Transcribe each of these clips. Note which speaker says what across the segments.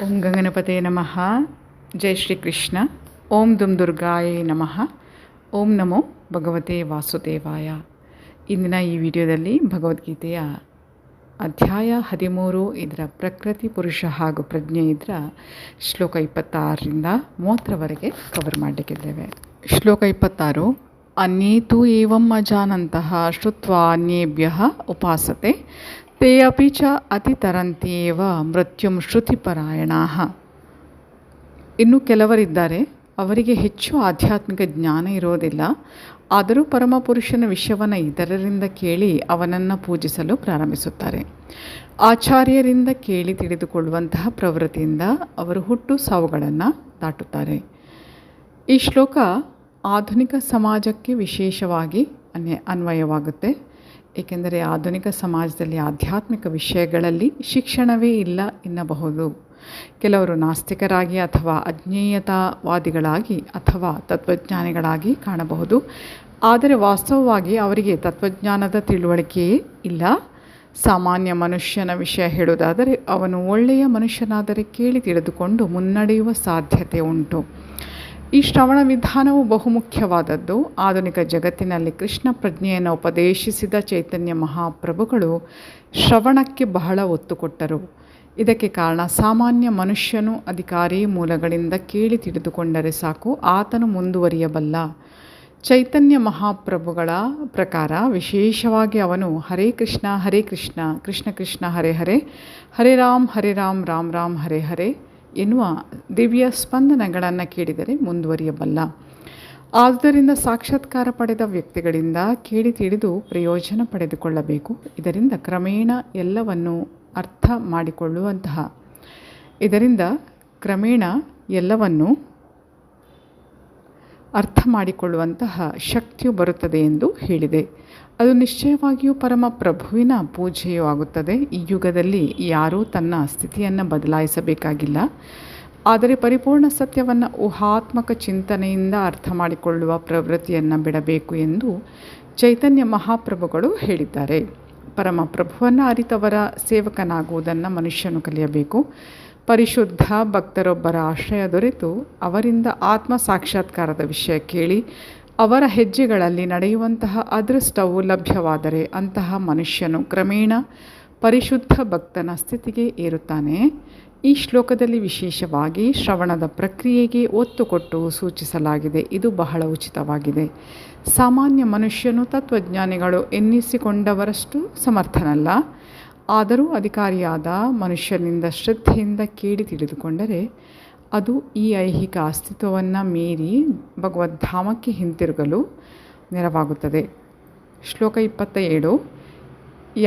Speaker 1: ಓಂ ಗಂಗನಪತೆ ನಮಃ. ಜೈ ಶ್ರೀ ಕೃಷ್ಣ. ಓಂ ದುಂ ದುರ್ಗಾಯೇ ನಮಃ. ಓಂ ನಮೋ ಭಗವತೆ ವಾಸುದೇವಾಯ. ಇಂದಿನ ಈ ವಿಡಿಯೋದಲ್ಲಿ ಭಗವದ್ಗೀತೆಯ ಅಧ್ಯಾಯ 13 ಇದರ ಪ್ರಕೃತಿ ಪುರುಷ ಹಾಗೂ ಪ್ರಜ್ಞೆ ಇದರ ಶ್ಲೋಕ 26ರಿಂದ 30ರವರೆಗೆ ಕವರ್ ಮಾಡಲಿಕ್ಕಿದ್ದೇವೆ. ಶ್ಲೋಕ 26. ಅನ್ಯೇತು ಏವಂ ಅಜಾನಂತಹ ಶ್ರುತ್ವಾ ಅನ್ಯೇಭ್ಯಃ ಉಪಾಸತೆ ತೇ ಅಪಿ ಚ ಅತಿತರಂತ್ಯೇವ ಮೃತ್ಯುಂ ಶ್ರುತಿಪರಾಯಣಾಃ. ಇನ್ನು ಕೆಲವರಿದ್ದಾರೆ, ಅವರಿಗೆ ಹೆಚ್ಚು ಆಧ್ಯಾತ್ಮಿಕ ಜ್ಞಾನ ಇರೋದಿಲ್ಲ, ಆದರೂ ಪರಮಪುರುಷನ ವಿಷಯವನ್ನು ಇತರರಿಂದ ಕೇಳಿ ಅವನನ್ನು ಪೂಜಿಸಲು ಪ್ರಾರಂಭಿಸುತ್ತಾರೆ. ಆಚಾರ್ಯರಿಂದ ಕೇಳಿ ತಿಳಿದುಕೊಳ್ಳುವಂತಹ ಪ್ರವೃತ್ತಿಯಿಂದ ಅವರು ಹುಟ್ಟು ಸಾವುಗಳನ್ನು ದಾಟುತ್ತಾರೆ. ಈ ಶ್ಲೋಕ ಆಧುನಿಕ ಸಮಾಜಕ್ಕೆ ವಿಶೇಷವಾಗಿ ಅನ್ವಯವಾಗುತ್ತೆ. ಏಕೆಂದರೆ ಆಧುನಿಕ ಸಮಾಜದಲ್ಲಿ ಆಧ್ಯಾತ್ಮಿಕ ವಿಷಯಗಳಲ್ಲಿ ಶಿಕ್ಷಣವೇ ಇಲ್ಲ ಎನ್ನಬಹುದು. ಕೆಲವರು ನಾಸ್ತಿಕರಾಗಿ ಅಥವಾ ಅಜ್ಞೇಯತಾವಾದಿಗಳಾಗಿ ಅಥವಾ ತತ್ವಜ್ಞಾನಿಗಳಾಗಿ ಕಾಣಬಹುದು. ಆದರೆ ವಾಸ್ತವವಾಗಿ ಅವರಿಗೆ ತತ್ವಜ್ಞಾನದ ತಿಳುವಳಿಕೆಯೇ ಇಲ್ಲ. ಸಾಮಾನ್ಯ ಮನುಷ್ಯನ ವಿಷಯ ಹೇಳುವುದಾದರೆ ಅವನು ಒಳ್ಳೆಯ ಮನುಷ್ಯನಾದರೆ ಕೇಳಿ ತಿಳಿದುಕೊಂಡು ಮುನ್ನಡೆಯುವ ಸಾಧ್ಯತೆ ಉಂಟು. ಈ ಶ್ರವಣ ವಿಧಾನವು ಬಹುಮುಖ್ಯವಾದದ್ದು. ಆಧುನಿಕ ಜಗತ್ತಿನಲ್ಲಿ ಕೃಷ್ಣ ಪ್ರಜ್ಞೆಯನ್ನು ಉಪದೇಶಿಸಿದ ಚೈತನ್ಯ ಮಹಾಪ್ರಭುಗಳು ಶ್ರವಣಕ್ಕೆ ಬಹಳ ಒತ್ತು ಕೊಟ್ಟರು. ಇದಕ್ಕೆ ಕಾರಣ ಸಾಮಾನ್ಯ ಮನುಷ್ಯನು ಅಧಿಕಾರಿ ಮೂಲಗಳಿಂದ ಕೇಳಿ ತಿಳಿದುಕೊಂಡರೆ ಸಾಕು, ಆತನು ಮುಂದುವರಿಯಬಲ್ಲ. ಚೈತನ್ಯ ಮಹಾಪ್ರಭುಗಳ ಪ್ರಕಾರ ವಿಶೇಷವಾಗಿ ಅವನು ಹರೇ ಕೃಷ್ಣ ಕೃಷ್ಣ ಕೃಷ್ಣ ಹರೇ ಹರೇ, ಹರೇ ರಾಮ್ ರಾಮ್ ರಾಮ್ ಹರೇ ಹರೇ ಎನ್ನುವ ದಿವ್ಯ ಸ್ಪಂದನಗಳನ್ನು ಕೇಳಿದರೆ ಮುಂದುವರಿಯಬಲ್ಲ. ಆದ್ದರಿಂದ ಸಾಕ್ಷಾತ್ಕಾರ ಪಡೆದ ವ್ಯಕ್ತಿಗಳಿಂದ ಕೇಳಿ ತಿಳಿದು ಪ್ರಯೋಜನ ಪಡೆದುಕೊಳ್ಳಬೇಕು. ಇದರಿಂದ ಕ್ರಮೇಣ ಎಲ್ಲವನ್ನು ಅರ್ಥ ಮಾಡಿಕೊಳ್ಳುವಂತಹ ಶಕ್ತಿಯು ಬರುತ್ತದೆ ಎಂದು ಹೇಳಿದೆ. ಅದು ನಿಶ್ಚಯವಾಗಿಯೂ ಪರಮ ಪ್ರಭುವಿನ ಪೂಜೆಯೂ ಆಗುತ್ತದೆ. ಈ ಯುಗದಲ್ಲಿ ಯಾರೂ ತನ್ನ ಸ್ಥಿತಿಯನ್ನು ಬದಲಾಯಿಸಬೇಕಾಗಿಲ್ಲ, ಆದರೆ ಪರಿಪೂರ್ಣ ಸತ್ಯವನ್ನು ಊಹಾತ್ಮಕ ಚಿಂತನೆಯಿಂದ ಅರ್ಥ ಮಾಡಿಕೊಳ್ಳುವ ಪ್ರವೃತ್ತಿಯನ್ನು ಬಿಡಬೇಕು ಎಂದು ಚೈತನ್ಯ ಮಹಾಪ್ರಭುಗಳು ಹೇಳಿದ್ದಾರೆ. ಪರಮ ಪ್ರಭುವನ್ನು ಅರಿತವರ ಸೇವಕನಾಗುವುದನ್ನು ಮನುಷ್ಯನು ಕಲಿಯಬೇಕು. ಪರಿಶುದ್ಧ ಭಕ್ತರೊಬ್ಬರ ಆಶ್ರಯ ದೊರೆತು ಅವರಿಂದ ಆತ್ಮ ಸಾಕ್ಷಾತ್ಕಾರದ ವಿಷಯ ಕೇಳಿ ಅವರ ಹೆಜ್ಜೆಗಳಲ್ಲಿ ನಡೆಯುವಂತಹ ಅದೃಷ್ಟವು ಲಭ್ಯವಾದರೆ ಅಂತಹ ಮನುಷ್ಯನು ಕ್ರಮೇಣ ಪರಿಶುದ್ಧ ಭಕ್ತನ ಸ್ಥಿತಿಗೆ ಏರುತ್ತಾನೆ. ಈ ಶ್ಲೋಕದಲ್ಲಿ ವಿಶೇಷವಾಗಿ ಶ್ರವಣದ ಪ್ರಕ್ರಿಯೆಗೆ ಒತ್ತು ಕೊಟ್ಟು ಸೂಚಿಸಲಾಗಿದೆ. ಇದು ಬಹಳ ಉಚಿತವಾಗಿದೆ. ಸಾಮಾನ್ಯ ಮನುಷ್ಯನು ತತ್ವಜ್ಞಾನಿಗಳು ಎನ್ನಿಸಿಕೊಂಡವರಷ್ಟು ಸಮರ್ಥನಲ್ಲ. ಆದರೂ ಅಧಿಕಾರಿಯಾದ ಮನುಷ್ಯನಿಂದ ಶ್ರದ್ಧೆಯಿಂದ ಕೇಳಿ ತಿಳಿದುಕೊಂಡರೆ ಅದು ಈ ಐಹಿಕ ಅಸ್ತಿತ್ವವನ್ನು ಮೀರಿ ಭಗವದ್ಧಾಮಕ್ಕೆ ಹಿಂತಿರುಗಲು ನೆರವಾಗುತ್ತದೆ. ಶ್ಲೋಕ 27.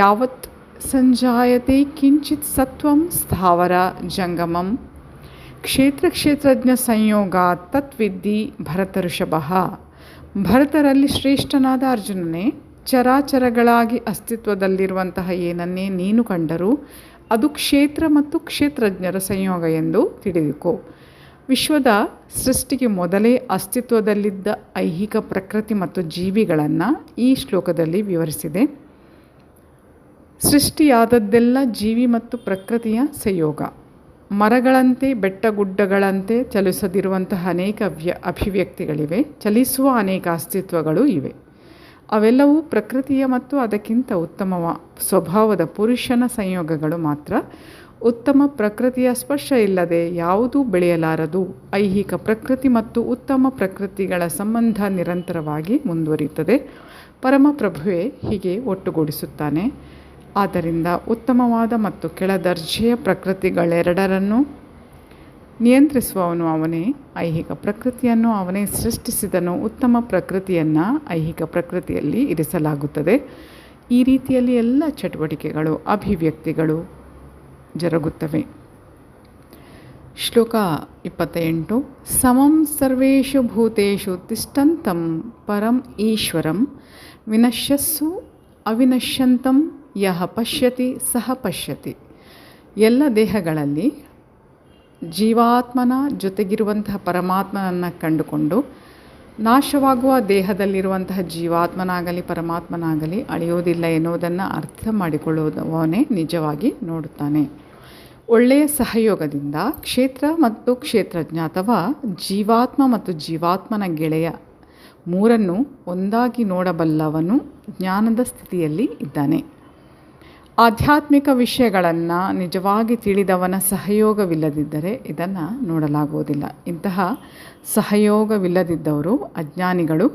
Speaker 1: ಯಾವತ್ ಸಂಜಾಯತೆ ಕಿಂಚಿತ್ ಸತ್ವಂ ಸ್ಥಾವರ ಜಂಗಮಂ ಕ್ಷೇತ್ರಜ್ಞ ಸಂಯೋಗ ತತ್ವಿದ್ಧಿ ಭರತಋಷಭಃ. ಭರತರಲ್ಲಿ ಶ್ರೇಷ್ಠನಾದ ಅರ್ಜುನನೇ, ಚರಾಚರಗಳಾಗಿ ಅಸ್ತಿತ್ವದಲ್ಲಿರುವಂತಹ ಏನನ್ನೇ ನೀನು ಕಂಡರೂ ಅದು ಕ್ಷೇತ್ರ ಮತ್ತು ಕ್ಷೇತ್ರಜ್ಞರ ಸಂಯೋಗ ಎಂದು ತಿಳಿದುಕೋ. ವಿಶ್ವದ ಸೃಷ್ಟಿಗೆ ಮೊದಲೇ ಅಸ್ತಿತ್ವದಲ್ಲಿದ್ದ ಐಹಿಕ ಪ್ರಕೃತಿ ಮತ್ತು ಜೀವಿಗಳನ್ನು ಈ ಶ್ಲೋಕದಲ್ಲಿ ವಿವರಿಸಿದೆ. ಸೃಷ್ಟಿಯಾದದ್ದೆಲ್ಲ ಜೀವಿ ಮತ್ತು ಪ್ರಕೃತಿಯ ಸಂಯೋಗ. ಮರಗಳಂತೆ ಬೆಟ್ಟಗುಡ್ಡಗಳಂತೆ ಚಲಿಸದಿರುವಂತಹ ಅನೇಕ ಅಭಿವ್ಯಕ್ತಿಗಳಿವೆ, ಚಲಿಸುವ ಅನೇಕ ಅಸ್ತಿತ್ವಗಳು ಇವೆ. ಅವೆಲ್ಲವೂ ಪ್ರಕೃತಿಯ ಮತ್ತು ಅದಕ್ಕಿಂತ ಉತ್ತಮ ಸ್ವಭಾವದ ಪುರುಷನ ಸಂಯೋಗಗಳು ಮಾತ್ರ. ಉತ್ತಮ ಪ್ರಕೃತಿಯ ಸ್ಪರ್ಶ ಇಲ್ಲದೆ ಯಾವುದೂ ಬೆಳೆಯಲಾರದು. ಐಹಿಕ ಪ್ರಕೃತಿ ಮತ್ತು ಉತ್ತಮ ಪ್ರಕೃತಿಗಳ ಸಂಬಂಧ ನಿರಂತರವಾಗಿ ಮುಂದುವರಿಯುತ್ತದೆ. ಪರಮಪ್ರಭುವೇ ಹೀಗೆ ಒಟ್ಟುಗೂಡಿಸುತ್ತಾನೆ. ಆದ್ದರಿಂದ ಉತ್ತಮವಾದ ಮತ್ತು ಕೆಳದರ್ಜೆಯ ಪ್ರಕೃತಿಗಳೆರಡರನ್ನು ನಿಯಂತ್ರಿಸುವವನು ಅವನೇ. ಐಹಿಕ ಪ್ರಕೃತಿಯನ್ನು ಅವನೇ ಸೃಷ್ಟಿಸಿದನು. ಉತ್ತಮ ಪ್ರಕೃತಿಯನ್ನು ಐಹಿಕ ಪ್ರಕೃತಿಯಲ್ಲಿ ಇರಿಸಲಾಗುತ್ತದೆ. ಈ ರೀತಿಯಲ್ಲಿ ಎಲ್ಲ ಚಟುವಟಿಕೆಗಳು ಅಭಿವ್ಯಕ್ತಿಗಳು ಜರುಗುತ್ತವೆ. ಶ್ಲೋಕ 28. ಸಮಂ ಸರ್ವೇಷು ಭೂತೇಷು ತಿಷ್ಠಂತಂ ಪರಂ ಈಶ್ವರಂ ವಿನಶ್ಯಸ್ಸು ಅವಿನಶ್ಯಂತಂ ಯಹ ಪಶ್ಯತಿ ಸಹ ಪಶ್ಯತಿ. ಎಲ್ಲ ದೇಹಗಳಲ್ಲಿ ಜೀವಾತ್ಮನ ಜೊತೆಗಿರುವಂತಹ ಪರಮಾತ್ಮನನ್ನು ಕಂಡುಕೊಂಡು ನಾಶವಾಗುವ ದೇಹದಲ್ಲಿರುವಂತಹ ಜೀವಾತ್ಮನಾಗಲಿ ಪರಮಾತ್ಮನಾಗಲಿ ಅಳೆಯೋದಿಲ್ಲ ಎನ್ನುವುದನ್ನು ಅರ್ಥ ಮಾಡಿಕೊಳ್ಳುವವನೇ ನಿಜವಾಗಿ ನೋಡುತ್ತಾನೆ. ಒಳ್ಳೆಯ ಸಹಯೋಗದಿಂದ ಕ್ಷೇತ್ರ ಮತ್ತು ಕ್ಷೇತ್ರಜ್ಞ ಅಥವಾ ಜೀವಾತ್ಮ ಮತ್ತು ಜೀವಾತ್ಮನ ಗೆಳೆಯ ಮೂರನ್ನು ಒಂದಾಗಿ ನೋಡಬಲ್ಲವನು ಜ್ಞಾನದ ಸ್ಥಿತಿಯಲ್ಲಿ ಇದ್ದಾನೆ. ಆಧ್ಯಾತ್ಮಿಕ ವಿಷಯಗಳನ್ನು ನಿಜವಾಗಿ ತಿಳಿದವನ ಸಹಯೋಗವಿಲ್ಲದಿದ್ದರೆ ಇದನ್ನು ನೋಡಲಾಗುವುದಿಲ್ಲ. ಇಂತಹ ಸಹಯೋಗವಿಲ್ಲದಿದ್ದವರು ಅಜ್ಞಾನಿಗಳು.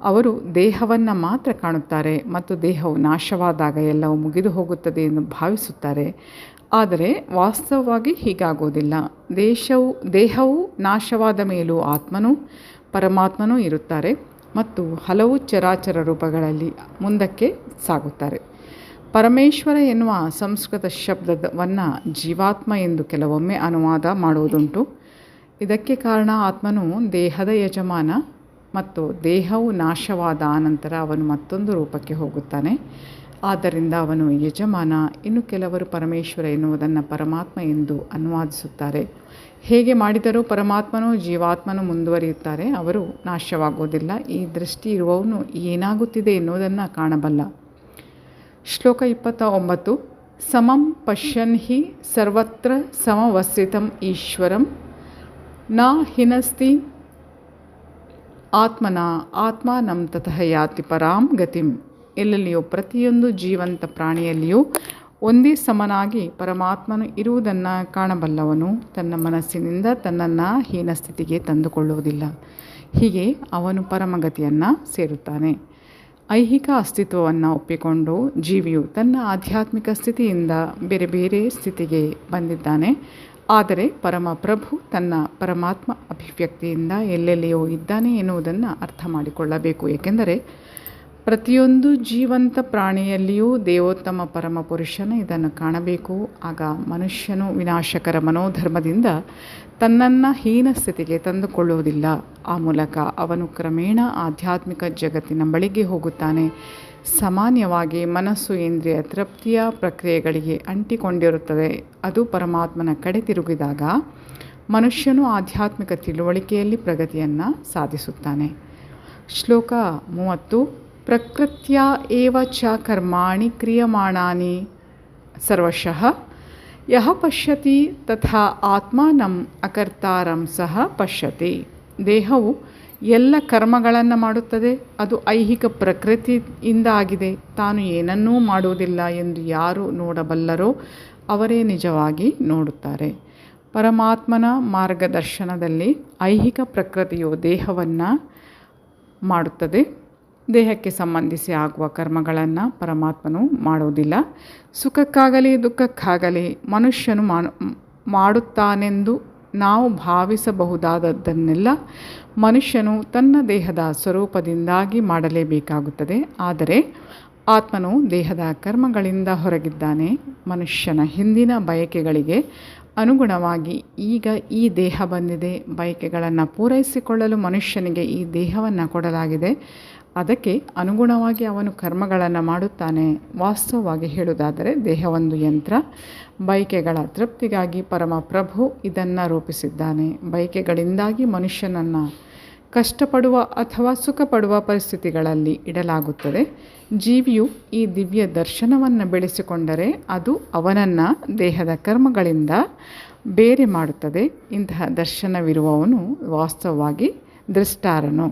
Speaker 1: ಅವರು ದೇಹವನ್ನು ಮಾತ್ರ ಕಾಣುತ್ತಾರೆ ಮತ್ತು ದೇಹವು ನಾಶವಾದಾಗ ಎಲ್ಲವೂ ಮುಗಿದು ಹೋಗುತ್ತದೆ ಎಂದು ಭಾವಿಸುತ್ತಾರೆ. ಆದರೆ ವಾಸ್ತವವಾಗಿ ಹೀಗಾಗುವುದಿಲ್ಲ. ದೇಹವು ನಾಶವಾದ ಮೇಲೂ ಆತ್ಮನೂ ಪರಮಾತ್ಮನೂ ಇರುತ್ತಾರೆ ಮತ್ತು ಹಲವು ಚರಾಚರ ರೂಪಗಳಲ್ಲಿ ಮುಂದಕ್ಕೆ ಸಾಗುತ್ತಾರೆ. ಪರಮೇಶ್ವರ ಎನ್ನುವ ಸಂಸ್ಕೃತ ಶಬ್ದವನ್ನು ಜೀವಾತ್ಮ ಎಂದು ಕೆಲವೊಮ್ಮೆ ಅನುವಾದ ಮಾಡುವುದುಂಟು. ಇದಕ್ಕೆ ಕಾರಣ ಆತ್ಮನು ದೇಹದ ಯಜಮಾನ ಮತ್ತು ದೇಹವು ನಾಶವಾದ ಅನಂತರ ಅವನು ಮತ್ತೊಂದು ರೂಪಕ್ಕೆ ಹೋಗುತ್ತಾನೆ. ಆದ್ದರಿಂದ ಅವನು ಯಜಮಾನ. ಇನ್ನು ಕೆಲವರು ಪರಮೇಶ್ವರ ಎನ್ನುವುದನ್ನು ಪರಮಾತ್ಮ ಎಂದು ಅನುವಾದಿಸುತ್ತಾರೆ. ಹೇಗೆ ಮಾಡಿದರೂ ಪರಮಾತ್ಮನೂ ಜೀವಾತ್ಮನೂ ಮುಂದುವರಿಯುತ್ತಾರೆ. ಅವರು ನಾಶವಾಗುವುದಿಲ್ಲ. ಈ ದೃಷ್ಟಿ ಇರುವವನು ಏನಾಗುತ್ತಿದೆ ಎನ್ನುವುದನ್ನು ಕಾಣಬಲ್ಲ. ಶ್ಲೋಕ 29. ಸಮಂ ಪಶ್ಯನ್ ಹಿ ಸರ್ವತ್ರ ಸಮವಸ್ಥಿತಂ ಈಶ್ವರಂ ನ ಹಿನಸ್ತಿ ಆತ್ಮನ ಆತ್ಮಾನಂ ತತಃ ಯಾತಿ ಪರಾಂ ಗತಿಂ. ಎಲ್ಲೆಲ್ಲಿಯೂ ಪ್ರತಿಯೊಂದು ಜೀವಂತ ಪ್ರಾಣಿಯಲ್ಲಿಯೂ ಒಂದೇ ಸಮನಾಗಿ ಪರಮಾತ್ಮನು ಇರುವುದನ್ನು ಕಾಣಬಲ್ಲವನು ತನ್ನ ಮನಸ್ಸಿನಿಂದ ತನ್ನನ್ನು ಹೀನ ಸ್ಥಿತಿಗೆ ತಂದುಕೊಳ್ಳುವುದಿಲ್ಲ. ಹೀಗೆ ಅವನು ಪರಮಗತಿಯನ್ನು ಸೇರುತ್ತಾನೆ. ಐಹಿಕ ಅಸ್ತಿತ್ವವನ್ನು ಒಪ್ಪಿಕೊಂಡು ಜೀವಿಯು ತನ್ನ ಆಧ್ಯಾತ್ಮಿಕ ಸ್ಥಿತಿಯಿಂದ ಬೇರೆ ಬೇರೆ ಸ್ಥಿತಿಗೆ ಬಂದಿದ್ದಾನೆ. ಆದರೆ ಪರಮಪ್ರಭು ತನ್ನ ಪರಮಾತ್ಮ ಅಭಿವ್ಯಕ್ತಿಯಿಂದ ಎಲ್ಲೆಲ್ಲಿಯೂ ಇದ್ದಾನೆ ಎನ್ನುವುದನ್ನು ಅರ್ಥ ಮಾಡಿಕೊಳ್ಳಬೇಕು. ಏಕೆಂದರೆ ಪ್ರತಿಯೊಂದು ಜೀವಂತ ಪ್ರಾಣಿಯಲ್ಲಿಯೂ ದೇವೋತ್ತಮ ಪರಮಪುರುಷನು ಇದನ್ನು ಕಾಣಬೇಕು. ಆಗ ಮನುಷ್ಯನು ವಿನಾಶಕರ ಮನೋಧರ್ಮದಿಂದ ತನ್ನನ್ನು ಹೀನ ಸ್ಥಿತಿಗೆ ತಂದುಕೊಳ್ಳುವುದಿಲ್ಲ. ಆ ಮೂಲಕ ಅವನು ಕ್ರಮೇಣ ಆಧ್ಯಾತ್ಮಿಕ ಜಗತ್ತಿನ ಬಳಿಗೆ ಹೋಗುತ್ತಾನೆ. ಸಾಮಾನ್ಯವಾಗಿ ಮನಸ್ಸು ಇಂದ್ರಿಯ ತೃಪ್ತಿಯ ಪ್ರಕ್ರಿಯೆಗಳಿಗೆ ಅಂಟಿಕೊಂಡಿರುತ್ತದೆ. ಅದು ಪರಮಾತ್ಮನ ಕಡೆ ತಿರುಗಿದಾಗ ಮನುಷ್ಯನು ಆಧ್ಯಾತ್ಮಿಕ ತಿಳುವಳಿಕೆಯಲ್ಲಿ ಪ್ರಗತಿಯನ್ನು ಸಾಧಿಸುತ್ತಾನೆ. ಶ್ಲೋಕ 30. ಪ್ರಕೃತ್ಯ ಏವ ಚ ಕರ್ಮಾಣಿ ಕ್ರಿಯಮಾಣಾನಿ ಸರ್ವಶಃ ಯಹ ಪಶ್ಯತಿ ತಥಾ ಆತ್ಮಾನಂ ಅಕರ್ತಾರಂ ಸಹ ಪಶ್ಯತಿ. ದೇಹವು ಎಲ್ಲ ಕರ್ಮಗಳನ್ನು ಮಾಡುತ್ತದೆ. ಅದು ಐಹಿಕ ಪ್ರಕೃತಿಯಿಂದ ಆಗಿದೆ. ತಾನು ಏನನ್ನೂ ಮಾಡುವುದಿಲ್ಲ ಎಂದು ಯಾರು ನೋಡಬಲ್ಲರೋ ಅವರೇ ನಿಜವಾಗಿ ನೋಡುತ್ತಾರೆ. ಪರಮಾತ್ಮನ ಮಾರ್ಗದರ್ಶನದಲ್ಲಿ ಐಹಿಕ ಪ್ರಕೃತಿಯು ದೇಹವನ್ನು ಮಾಡುತ್ತದೆ. ದೇಹಕ್ಕೆ ಸಂಬಂಧಿಸಿ ಆಗುವ ಕರ್ಮಗಳನ್ನು ಪರಮಾತ್ಮನು ಮಾಡುವುದಿಲ್ಲ. ಸುಖಕ್ಕಾಗಲಿ ದುಃಖಕ್ಕಾಗಲಿ ಮನುಷ್ಯನು ಮಾಡುತ್ತಾನೆಂದು ನಾವು ಭಾವಿಸಬಹುದಾದದ್ದನ್ನೆಲ್ಲ ಮನುಷ್ಯನು ತನ್ನ ದೇಹದ ಸ್ವರೂಪದಿಂದಾಗಿ ಮಾಡಲೇಬೇಕಾಗುತ್ತದೆ. ಆದರೆ ಆತ್ಮನು ದೇಹದ ಕರ್ಮಗಳಿಂದ ಹೊರಗಿದ್ದಾನೆ. ಮನುಷ್ಯನ ಹಿಂದಿನ ಬಯಕೆಗಳಿಗೆ ಅನುಗುಣವಾಗಿ ಈಗ ಈ ದೇಹ ಬಂದಿದೆ. ಬಯಕೆಗಳನ್ನು ಪೂರೈಸಿಕೊಳ್ಳಲು ಮನುಷ್ಯನಿಗೆ ಈ ದೇಹವನ್ನು ಕೊಡಲಾಗಿದೆ. ಅದಕ್ಕೆ ಅನುಗುಣವಾಗಿ ಅವನು ಕರ್ಮಗಳನ್ನು ಮಾಡುತ್ತಾನೆ. ವಾಸ್ತವವಾಗಿ ಹೇಳುವುದಾದರೆ ದೇಹವೊಂದು ಯಂತ್ರ. ಬಯಕೆಗಳ ತೃಪ್ತಿಗಾಗಿ ಪರಮಪ್ರಭು ಇದನ್ನು ರೂಪಿಸಿದ್ದಾನೆ. ಬಯಕೆಗಳಿಂದಾಗಿ ಮನುಷ್ಯನನ್ನು ಕಷ್ಟಪಡುವ ಅಥವಾ ಸುಖಪಡುವ ಪರಿಸ್ಥಿತಿಗಳಲ್ಲಿ ಇಡಲಾಗುತ್ತದೆ. ಜೀವಿಯು ಈ ದಿವ್ಯ ದರ್ಶನವನ್ನು ಬೆಳೆಸಿಕೊಂಡರೆ ಅದು ಅವನನ್ನು ದೇಹದ ಕರ್ಮಗಳಿಂದ ಬೇರೆ ಮಾಡುತ್ತದೆ. ಇಂತಹ ದರ್ಶನವಿರುವವನು ವಾಸ್ತವವಾಗಿ ದೃಷ್ಟಾರನು.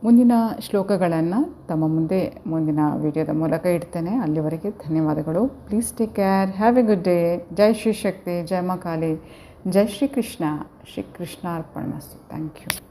Speaker 1: ಮುಂದಿನ ಶ್ಲೋಕಗಳನ್ನು ತಮ್ಮ ಮುಂದೆ ಮುಂದಿನ ವಿಡಿಯೋದ ಮೂಲಕ ಇಡ್ತೇನೆ. ಅಲ್ಲಿವರೆಗೆ ಧನ್ಯವಾದಗಳು. Please take care. Have a good day. ಜೈ ಶ್ರೀ ಶಕ್ತಿ, ಜೈ ಮಾ ಕಾಳಿ, ಜೈ ಶ್ರೀ ಕೃಷ್ಣ. ಶ್ರೀ ಕೃಷ್ಣಾರ್ಪಣಮಸ್ತು. Thank you.